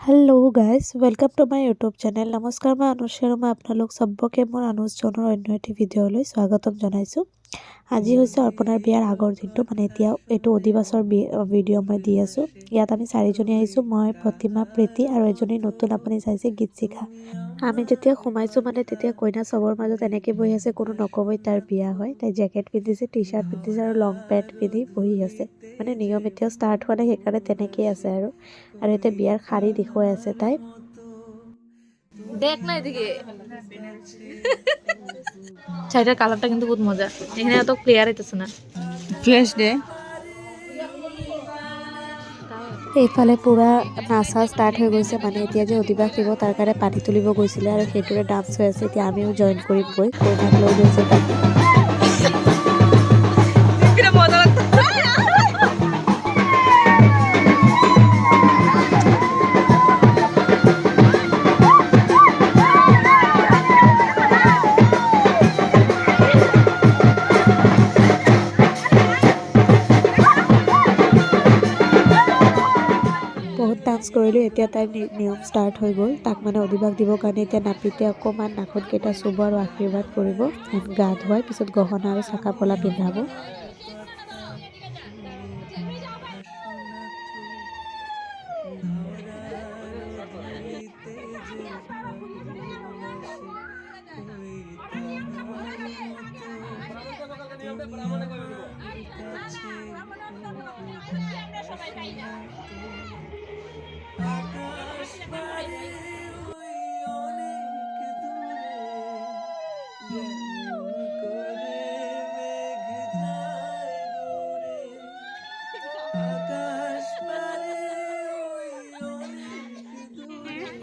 Hello guys welcome to my YouTube channel नमस्कार मैं अनुष्का मैं आपनालोक सबके मोर अनुज जনৰ অন্য এটি ভিডিঅ'লৈ স্বাগতম জনাইছো। আজি হৈছে অৰ্পণাৰ বিয়াৰ আগৰ দিনটো মানে এতিয়া এটো অধিবাসৰ ভিডিঅ' মই দি আছো। ইয়াত আমি চাৰিজনী আহিছো মই প্ৰতিমা প্ৰীতি আৰু এজনী নতুন আপুনি চাইছে গীতশিখা। আমি যেতিয়া সোমাইছো মানে তেতিয়া কইনা সবৰ মাজত এনেকৈ বহি আছে কোনো নকবই তাৰ বিয়া হয়। তাই জ্যাকেট পিন্ধিছে টি-শাৰ্ট পিন্ধিছে আৰু লং পেন্ট পিন্ধি বহি আছে। মানে নিয়ম এতিয়া ষ্টাৰ্ট হোৱা নাই সেইকাৰণে তেনেকৈ আছে আৰু এতিয়া বিয়াৰ শাড়ী দেখুৱাই আছে তাই। দেখ না এদিকে শাড়িটার কালারটা কিন্তু বহুত মজা এখানে এত ক্লিয়ার হইতেছে না ফ্রেশ ডে এইফালে পুৰা নাচা ষ্টাৰ্ট হৈ গৈছে মানে এতিয়া যে অধিবাস দিব তাৰ কাৰণে পানী তুলিব গৈছিলে আৰু সেইটোৰে ডান্স হৈ আছে। এতিয়া আমিও জইন কৰিম গৈ কইনাক লৈ গৈছে তাই। বহুত ডান্স কৰিলোঁ এতিয়া তাইৰ নিয়ম ষ্টাৰ্ট হৈ গ'ল। তাক মানে অধিবাস দিবৰ কাৰণে এতিয়া নাপিতে অকণমান নাকতকেইটা চুব আৰু আশীৰ্বাদ কৰিব গা ধুৱাই পিছত গহনা আৰু চাকা পলা পিন্ধাব।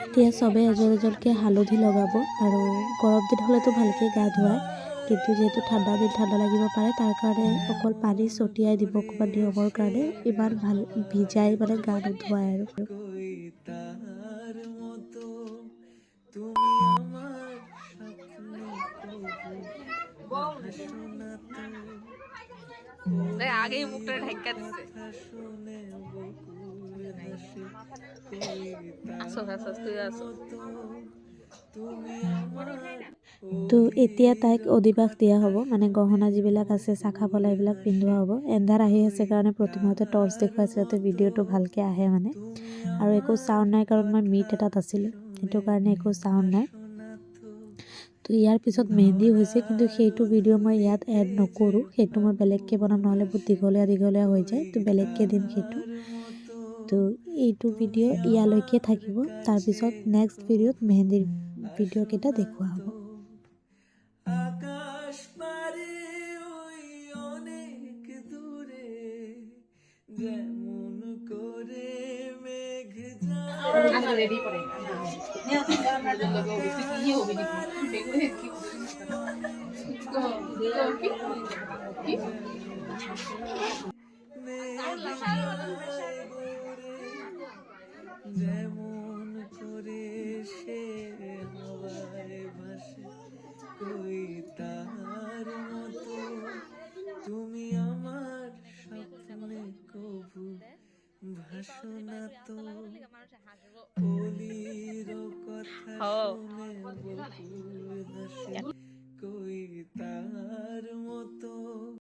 এতিয়া চবে এজন এজনকৈ হালধি লগাব আৰু গৰম দিন হ'লেতো ভালকৈ গা ধুৱায় কিন্তু যিহেতু ঠাণ্ডা দিন ঠাণ্ডা লাগিব পাৰে তাৰ কাৰণে অকল পানী ছটিয়াই দিব ক'ৰবাত নিয়মৰ কাৰণে ইমান ভাল ভিজাই মানে গা নুধুৱায় আৰু আগেই মুখটা ঢাকা দিছে তো এতিয়া তাইক অধিবাস দিয়া হ'ব মানে গহনা যিবিলাক আছে চাকা পলা এইবিলাক পিন্ধোৱা হ'ব। এন্ধাৰ আহি আছে কাৰণে প্ৰতিমাহতে টৰ্চ দেখুৱাইছে যাতে ভিডিঅ'টো ভালকৈ আহে মানে আৰু একো চাউণ্ড নাই কাৰণ মই মিট এটাত আছিলোঁ সেইটো কাৰণে একো চাউণ্ড নাই। তো ইয়াৰ পিছত মেহেন্দি হৈছে কিন্তু সেইটো ভিডিঅ' মই ইয়াত এড নকৰোঁ সেইটো মই বেলেগকৈ বনাম নহ'লে বহুত দীঘলীয়া হৈ যায় তো বেলেগকৈ দিম সেইটো। তো এইটো ভিডিঅ' ইয়ালৈকে থাকিব তাৰপিছত নেক্সট ভিডিঅ'ত মেহেন্দিৰ ভিডিঅ'কেইটা দেখুওৱা হ'ব। ৰেডি কৰে কি